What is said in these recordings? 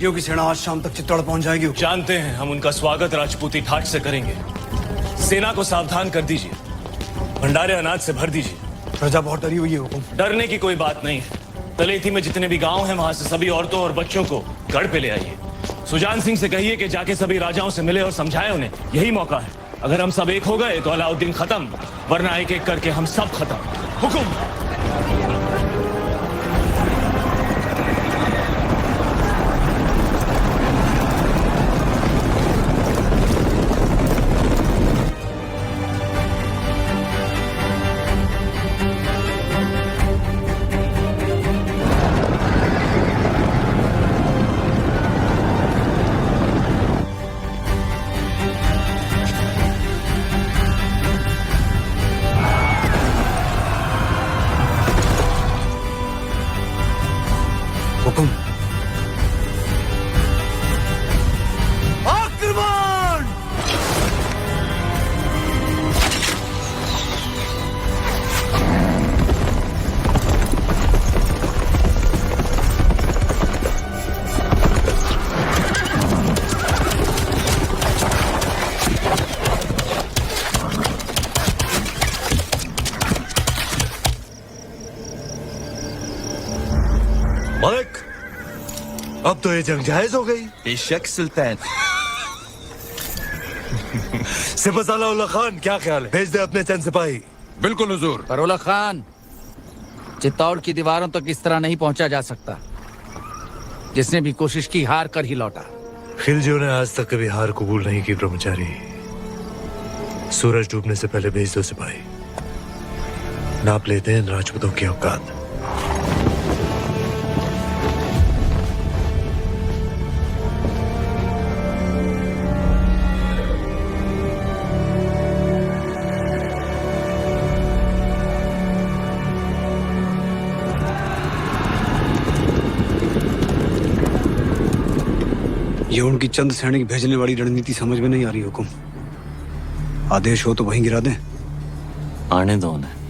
खिलजियों की सेना आज शाम तक चित्तौड़ पहुंच जाएगी। जानते हैं, हम उनका स्वागत राजपूती ठाट से करेंगे। सेना को सावधान कर दीजिए, भंडारे अनाज से भर दीजिए। प्रजा बहुत डरी हुई है हुकुम। डरने की कोई बात नहीं है। तलेठी में जितने भी गांव हैं, वहां से सभी औरतों और बच्चों को गढ़ पे ले आइए। सुजान सिंह से कहिए कि जाके सभी राजाओं से मिले और समझाए उन्हें, यही मौका है। अगर हम सब एक हो गए तो अलाउद्दीन खत्म, वरना एक एक करके हम सब खत्म। हुकुम। हुकुम। आक्रमण! मलिक, अब तो ये जंग जायज हो गई। बेशक सुल्तान। सिपहसालाउल्लाह खान, क्या ख्याल है? भेज दे अपने चंद सिपाही। बिल्कुल हुजूर। फरोला खान, चित्तौड़ की दीवारों तक इस तरह नहीं पहुंचा जा सकता। जिसने भी कोशिश की हार कर ही लौटा। खिलजियों ने आज तक कभी हार कबूल नहीं की ब्रह्मचारी। सूरज डूबने से पहले भेज दो सिपाही। नाप लेते हैं इन राजपूतों की औकात। ये उनकी चंद सैनिक भेजने वाली रणनीति समझ में नहीं आ रही हुकुम। आदेश हो तो वहीं गिरा दें। आने दो उन्हें।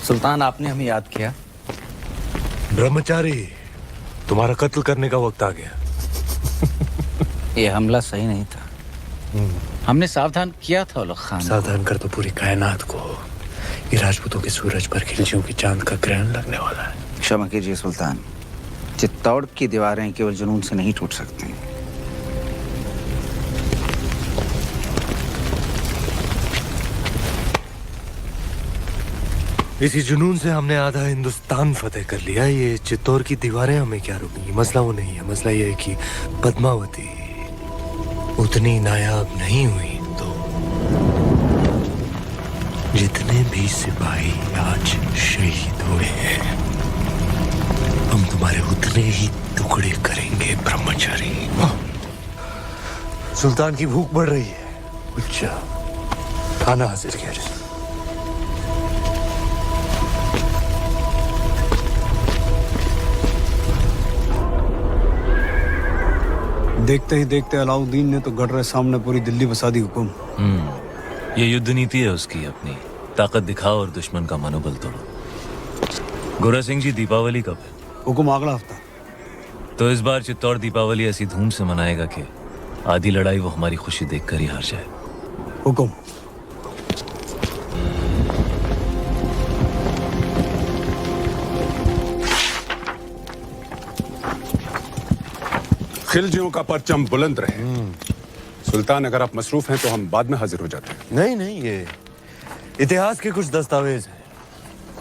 सुल्तान, आपने हमें याद किया। ब्रह्मचारी, तुम्हारा कत्ल करने का वक्त आ गया। ये हमला सही नहीं था। हमने सावधान किया था उलग खान। सावधान कर तो पूरी कायनात को। ये राजपूतों के सूरज पर खिलजियों की चांद का ग्रहण लगने वाला है। क्षमा कीजिए सुल्तान, चित्तौड़ की दीवारें केवल जुनून से नहीं टूट सकती। इसी जुनून से हमने आधा हिंदुस्तान फतेह कर लिया। ये चित्तौड़ की दीवारें हमें क्या रोकेंगी? मसला वो नहीं है। मसला ये है कि पद्मावती उतनी नायाब नहीं हुई तो जितने भी सिपाही आज शहीद हुए हैं, हम तुम्हारे उतने ही टुकड़े करेंगे ब्रह्मचारी। सुल्तान की भूख बढ़ रही है। अच्छा, खाना हाजिर किया जाए। देखते ही देखते अलाउद्दीन ने तो गढ़ सामने पूरी दिल्ली बसा दी हुकुम। ये युद्ध नीति है उसकी अपनी। ताकत दिखाओ और दुश्मन का मनोबल तोड़ो। गोरा सिंह जी, दीपावली कब है? हुकुम अगला हफ्ता। तो इस बार चित्तौड़ दीपावली ऐसी धूम से मनाएगा कि आधी लड़ाई वो हमारी खुशी देखकर ही हार जाए। हुकुम। खिलजियों का परचम बुलंद रहे। सुल्तान, अगर आप मसरूफ हैं तो हम बाद में हाजिर हो जाते हैं। नहीं नहीं, ये इतिहास के कुछ दस्तावेज हैं।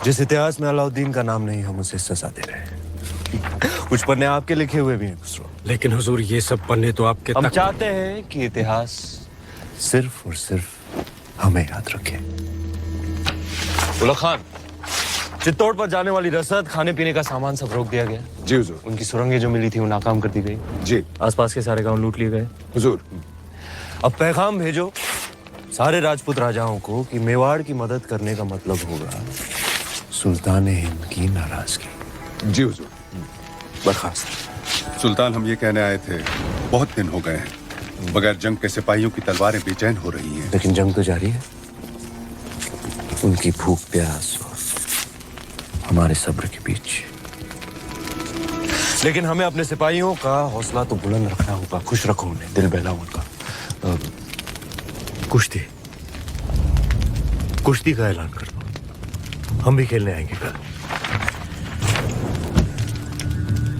जिस इतिहास में अलाउद्दीन का नाम नहीं, हम उसे सजा दे रहे हैं। कुछ पन्ने आपके लिखे हुए भी हैं खुसरो। लेकिन हुजूर, ये सब पन्ने तो आपके हम चाहते हैं कि इतिहास सिर्फ और सिर्फ हमें याद रखें। उला खान, चित्तौड़ पर जाने वाली रसद, खाने पीने का सामान सब रोक दिया गया। जी हुजूर। उनकी सुरंगें जो मिली थी वो नाकाम कर दी गई। जी आसपास के सारे गांव लूट लिए गए। हुजूर। अब पैगाम भेजो सारे राजपूत राजाओं को कि मेवाड़ की मदद करने का मतलब होगा सुल्तान हिंद की नाराजगी। जी हुजूर। बर्खास्त। सुल्तान, हम ये कहने आए थे, बहुत दिन हो गए हैं बगैर जंग के सिपाहियों की तलवारें बेचैन हो रही हैं। लेकिन जंग तो जारी है। उनकी भूख प्यास और हमारे सब्र के बीच। लेकिन हमें अपने सिपाहियों का हौसला तो बुलंद रखना होगा। खुश रखो उन्हें, दिल बहलाओ उनका। कुश्ती कुश्ती का ऐलान कर दो, हम भी खेलने आएंगे कल।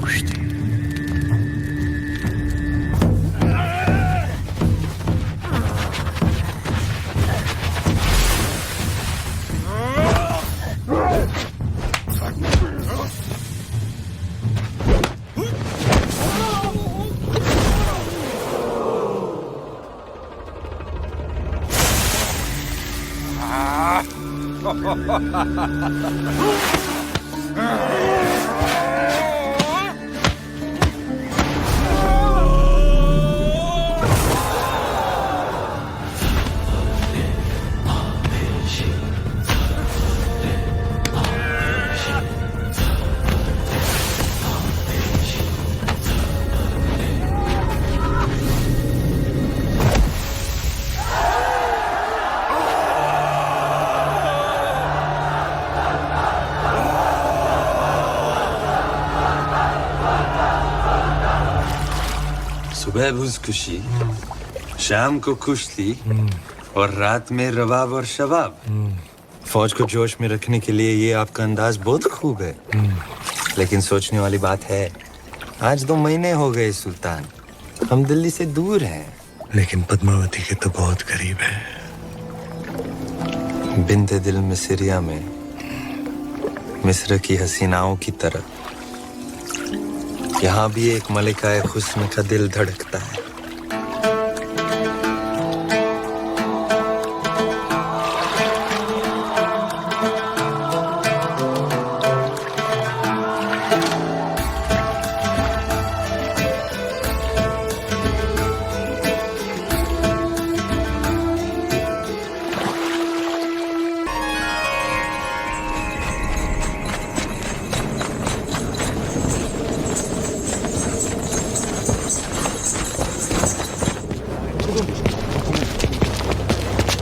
कुश्ती। सुबह भूसकुशी, शाम को कुश्ती और रात में रवाब और शबाब। फौज को जोश में रखने के लिए ये आपका अंदाज बहुत खूब है। लेकिन सोचने वाली बात है, आज 2 महीने हो गए सुल्तान, हम दिल्ली से दूर हैं। लेकिन पद्मावती के तो बहुत करीब है। बिन्ते दिल मिस्रिया में मिस्र की हसीनाओं की तरह यहाँ भी एक मलिकाए हुस्न का दिल धड़कता है।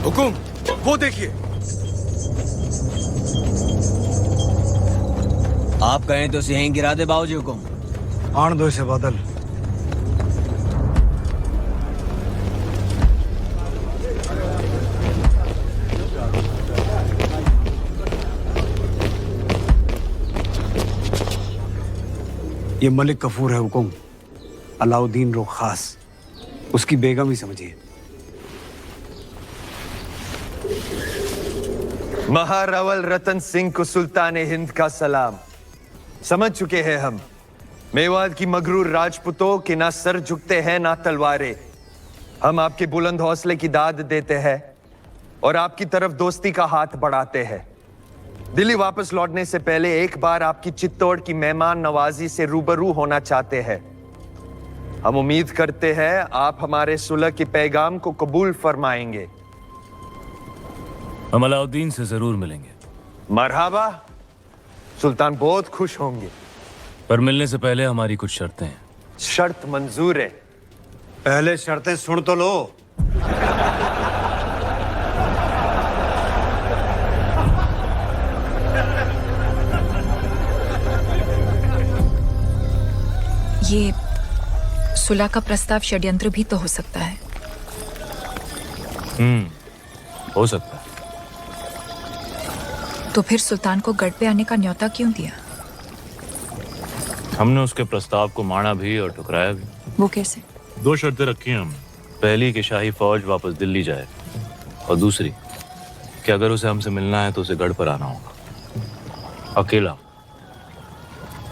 हुकुम, वो देखिए। आप कहें तो यहीं गिरा दे बाबूजी। हुकुम। आन दो इसे बादल। ये मलिक कफूर है हुकुम, अलाउद्दीन रोखास, उसकी बेगम ही समझिए। महारावल रतन सिंह को सुल्तान हिंद का सलाम। समझ चुके हैं हम, मेवाड़ की मगरूर राजपूतों के ना सर झुकते हैं ना तलवारें। हम आपके बुलंद हौसले की दाद देते हैं और आपकी तरफ दोस्ती का हाथ बढ़ाते हैं। दिल्ली वापस लौटने से पहले एक बार आपकी चित्तौड़ की मेहमान नवाजी से रूबरू होना चाहते हैं। हम उम्मीद करते हैं आप हमारे सुलह के पैगाम को कबूल फरमाएंगे। हम अलाउद्दीन से जरूर मिलेंगे। मरहबा, सुल्तान बहुत खुश होंगे। पर मिलने से पहले हमारी कुछ शर्तें हैं। शर्त मंजूर है। पहले शर्तें सुन तो लो। ये सुलह का प्रस्ताव षड्यंत्र भी तो हो सकता है। हो सकता है। तो फिर सुल्तान को गढ़ पे आने का न्योता क्यों दिया? हमने उसके प्रस्ताव को माना भी और ठुकराया भी। वो कैसे? 2 शर्तें रखी हैं हमने। पहली कि शाही फौज वापस दिल्ली जाए, और दूसरी कि अगर उसे हमसे मिलना है तो उसे गढ़ पर आना होगा, अकेला,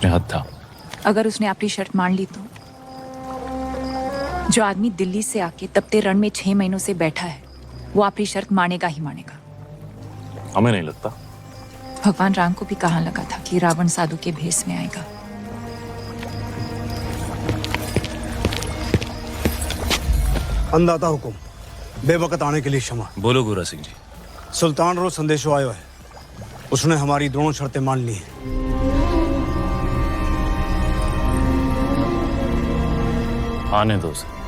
निहत्था। अगर उसने अपनी शर्त मान ली तो? जो आदमी दिल्ली से आके तपते रण में 6 महीनों से बैठा है, वो आपकी शर्त मानेगा ही मानेगा। हमें नहीं लगता। भगवान राम को भी कहाँ लगा था कि रावण साधु के भेष में आएगा। अंदाता हुकुम, बेवकत आने के लिए क्षमा। बोलो गोरा सिंह जी। सुल्तान रो संदेशो आयो है, उसने हमारी दोनों शर्तें मान ली हैं। आने दो उसे।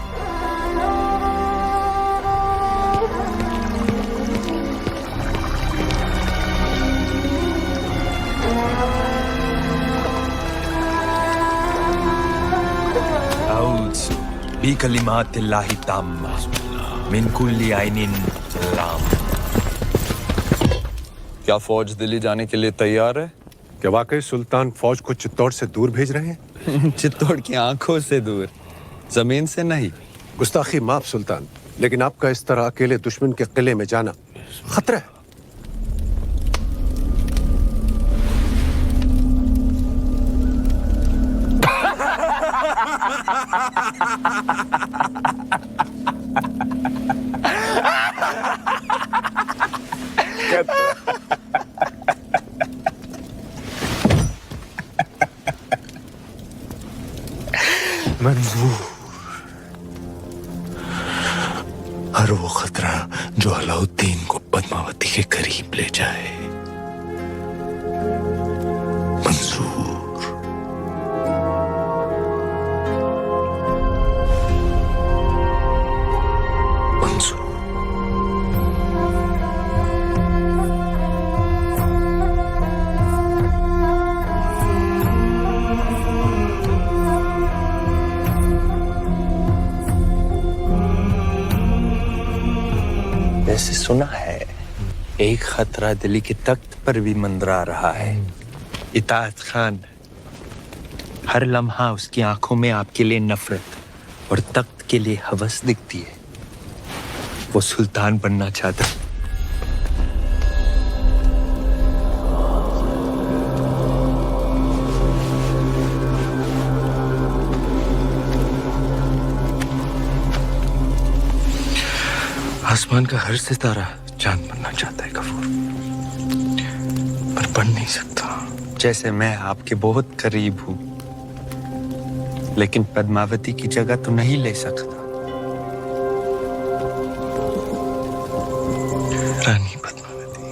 बिकलिमातिल्लाहि ताम्मा मिन कुल्ली आइनिन लाम। क्या फौज दिल्ली जाने के लिए तैयार है? क्या वाकई सुल्तान फौज को चित्तौड़ से दूर भेज रहे हैं? चित्तौड़ की आंखों से दूर, जमीन से नहीं। गुस्ताखी माफ सुल्तान, लेकिन आपका इस तरह अकेले दुश्मन के किले में जाना खतरा है। मंजूर, हर वो खतरा जो अलाउद्दीन को पद्मावती के करीब ले जाए मंजूर। मंजूर। वैसे सुना है एक खतरा दिल्ली के तख्त पर भी मंडरा रहा है। इताअत खान, हर लम्हा उसकी आंखों में आपके लिए नफरत और तख्त के लिए हवस दिखती है। वो सुल्तान बनना चाहता है। आसमान का हर सितारा चांद बनना चाहता है गफूर, पर बन नहीं सकता। जैसे मैं आपके बहुत करीब हूं, लेकिन पद्मावती की जगह तो नहीं ले सकता। रानी पद्मावती,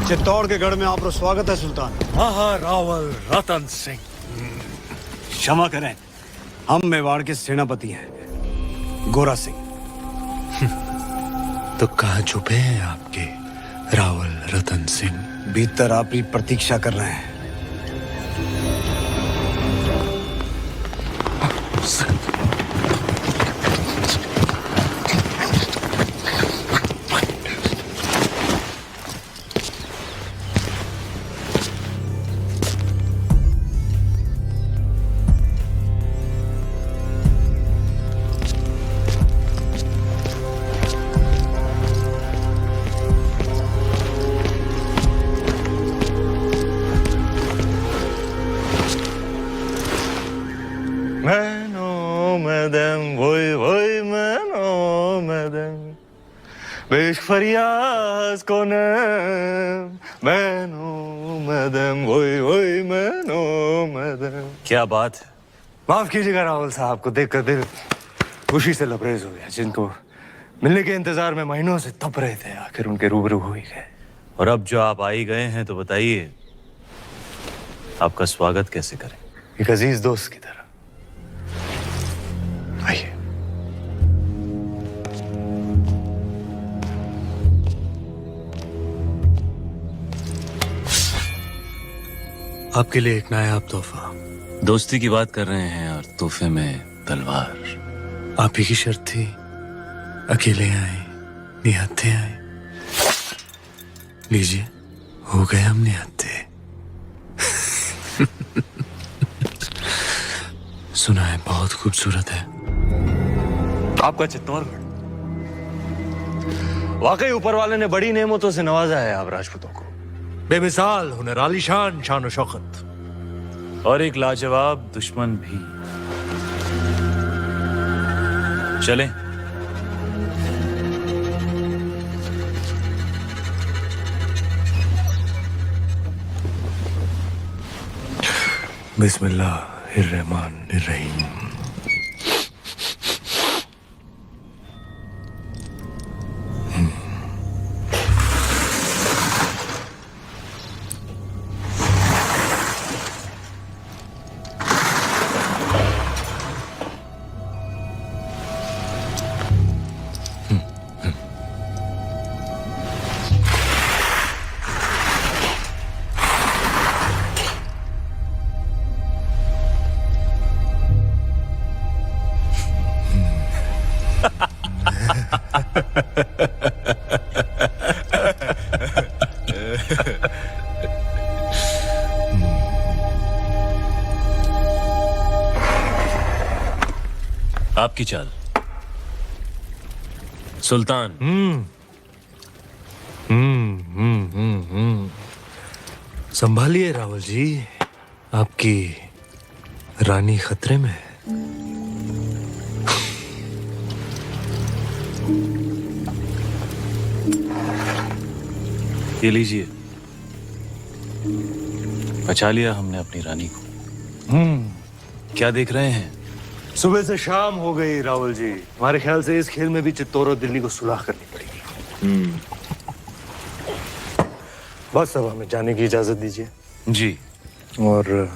चित्तौड़ के गढ़ में आपका स्वागत है सुल्तान। महारावल रतन सिंह। क्षमा करें, हम मेवाड़ के सेनापति हैं, गोरा सिंह। तो कहाँ छुपे हैं आपके रावल रतन सिंह? भीतर आपकी प्रतीक्षा कर रहे हैं। बेश फरियाज कौन मैनो मदम वोई वोई मैनो मदम। क्या बात है? माफ कीजिएगा राहुल साहब को देखकर दिल खुशी से लबरेज हो गया। जिनको मिलने के इंतजार में महीनों से तप रहे थे, आखिर उनके रूबरू हो ही गए। और अब जो आप आ ही गए हैं तो बताइए आपका स्वागत कैसे करें? एक अजीज दोस्त की तरह। आइए। आपके लिए एक नायाब तोहफा। दोस्ती की बात कर रहे हैं और तोहफे में तलवार। आप ही की शर्त थी, अकेले आए, निहत्थे आए। लीजिए, हो गए हम निहत्थे। सुना है बहुत खूबसूरत है। आपका चित्तौड़गढ़ वाकई ऊपर वाले ने बड़ी नेमतों से नवाजा है आप राजपूतों को। बेमिसाल हुनर, आलीशान शान शौकत और एक लाजवाब दुश्मन भी। चलें। बिस्मिल्लाहिर्रहमानिर्रहीम। आपकी चाल सुल्तान। संभालिए रावल जी, आपकी रानी खतरे में है। ये लीजिए, बचा लिया हमने अपनी रानी को। क्या देख रहे हैं? सुबह से शाम हो गई रावल जी। हमारे ख्याल से इस खेल में भी चित्तौड़ और दिल्ली को सुलह करनी पड़ेगी। बस अब हमें जाने की इजाजत दीजिए। जी। और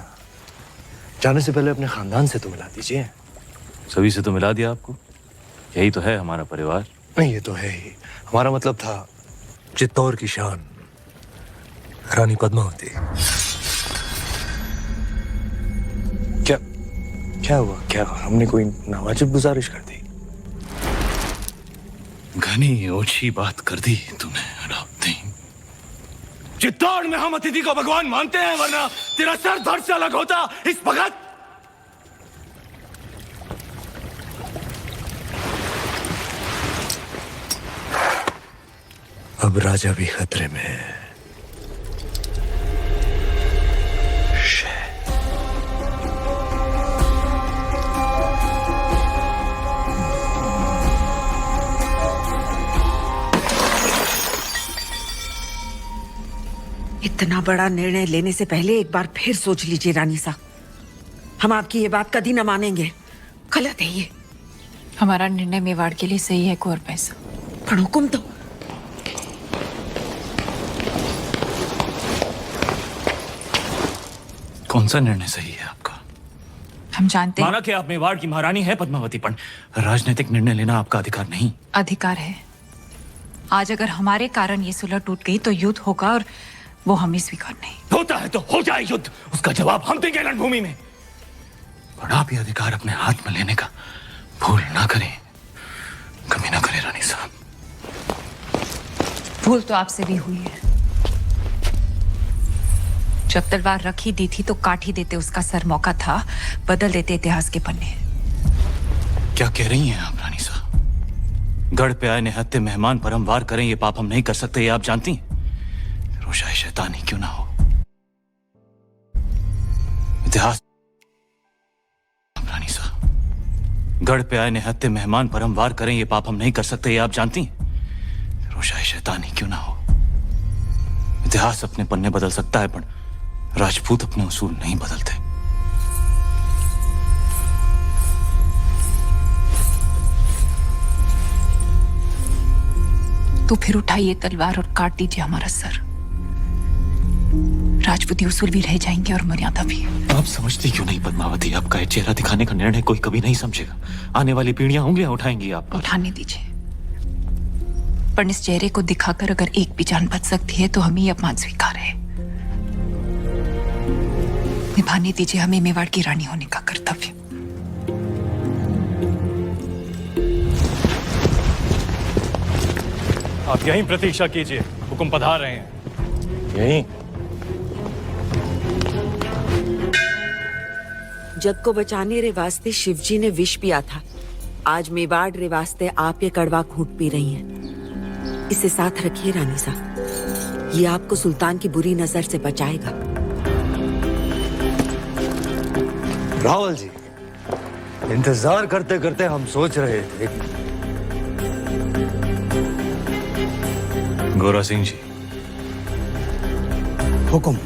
जाने से पहले अपने खानदान से तो मिला दीजिए। सभी से तो मिला दिया आपको, यही तो है हमारा परिवार। नहीं, ये तो है ही। हमारा मतलब था चित्तौड़ की शान रानी पद्मावती। क्या हुआ? क्या हमने कोई नावाजिब गुजारिश कर दी? घनी ओछी बात कर दी तूने अलाउद्दीन। चित्तौड़ में हम अतिथि को भगवान मानते हैं, वरना तेरा सर धड़ से अलग होता इस वक्त। अब राजा भी खतरे में है। इतना बड़ा निर्णय लेने से पहले एक बार फिर सोच लीजिए रानी साहब। हम आपकी ये बात कभी न मानेंगे। गलत है ये। हमारा निर्णय मेवाड़ के लिए सही है, कोर पैसा। पर हुक्म तो कौन सा निर्णय सही है आपका? हम जानते हैं माना कि आप मेवाड़ की महारानी है पद्मावती, पर राजनीतिक निर्णय लेना आपका अधिकार नहीं। अधिकार है। आज अगर हमारे कारण ये सुलह टूट गई तो युद्ध होगा और वो हम ही स्वीकार नहीं। होता है तो हो जाए युद्ध, उसका जवाब हम देंगे रणभूमि में। पर आप ये अधिकार अपने हाथ में लेने का भूल ना करें, कमी ना करें रानी साहब। भूल तो आपसे भी हुई है। जब तलवार रखी दी थी तो काट ही देते उसका सर, मौका था बदल देते इतिहास के पन्ने। क्या कह रही हैं आप रानी साहब? गढ़ पे आए निहत्थे मेहमान पर हम वार करें, ये पाप हम नहीं कर सकते, ये आप जानती हैं। रोशाए शैतान ही क्यों ना हो, इतिहास। रानी साहब, गढ़ पे आए निहत्थे मेहमान पर हम वार करें, ये पाप हम नहीं कर सकते, ये आप जानती हैं। रोशाए शैतान ही क्यों ना हो, इतिहास अपने पन्ने बदल सकता है, पर राजपूत अपने उसूल नहीं बदलते। तो फिर उठाइए तलवार और काट दीजिए हमारा सर। राजपूती उसूल भी रह जाएंगे और मर्यादा भी। आप समझती क्यों नहीं पद्मावती, आपका ये चेहरा दिखाने का निर्णय कोई कभी नहीं समझेगा। आने वाली पीढ़ियां उंगलियां उठाएंगी आप पर। उठाने दीजिए, पर इस चेहरे को दिखाकर अगर एक भी जान बच सकती है तो हमें ये अपमान स्वीकार है। निभाने दीजिए हमें मेवाड़ की रानी होने का कर्तव्य। आप यहीं प्रतीक्षा कीजिए, हुक्म पधार रहे हैं। यहीं जग को बचाने रे वास्ते शिवजी ने विष पिया था। आज मेवाड़ रे वास्ते आप ये कड़वा घूंट पी रही हैं। इसे साथ रखिए रानी साहब, ये आपको सुल्तान की बुरी नजर से बचाएगा। रावल जी, इंतजार करते करते हम सोच रहे थे। गोरा सिंह जी, हुक्म।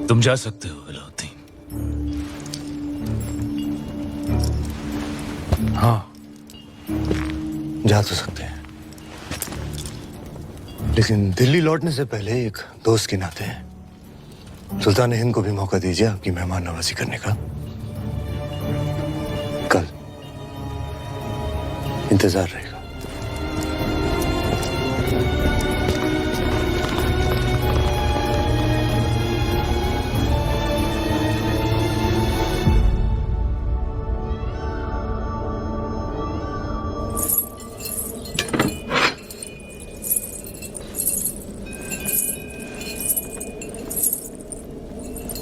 तुम जा सकते हो अलाउद्दीन। हाँ, जा तो सकते हैं, लेकिन दिल्ली लौटने से पहले एक दोस्त के नाते सुल्तान हिंद को भी मौका दीजिए आपकी मेहमान नवाजी करने का। कल इंतजार रहेगा।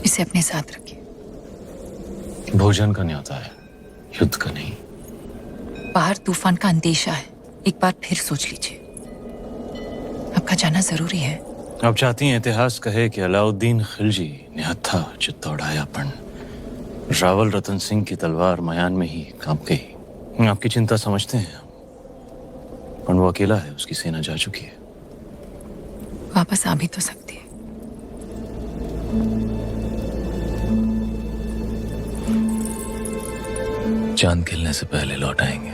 इसे अपने साथ रखिए। भोजन का न्योता है, युद्ध का नहीं। बाहर तूफान का अंदेशा है, एक बार फिर सोच लीजिए। आपका जाना जरूरी है। आप चाहती हैं इतिहास कहे कि अलाउद्दीन खिलजी निहत्था चित्तौड़ायापन, रावल रतन सिंह की तलवार मयान में ही कांप गई। आपकी चिंता समझते हैं, पर वो अकेला है, उसकी सेना जा चुकी है। वापस आ भी तो सकती है। चांद खिलने से पहले लौट आएंगे।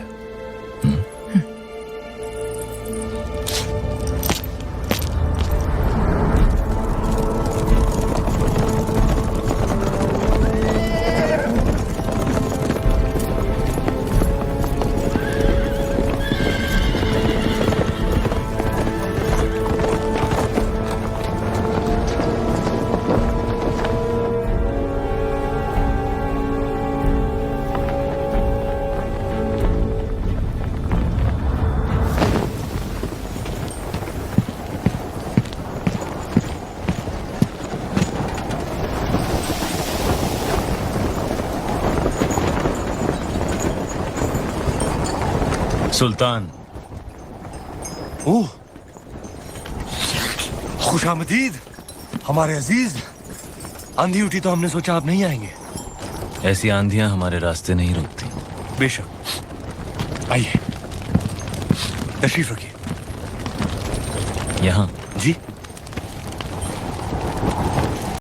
सुल्तान। ओह, खुशामदीद हमारे अजीज। आंधी उठी तो हमने सोचा आप नहीं आएंगे। ऐसी आंधियां हमारे रास्ते नहीं रुकती। बेशक। आइए, तशरीफ रखिए। यहाँ जी।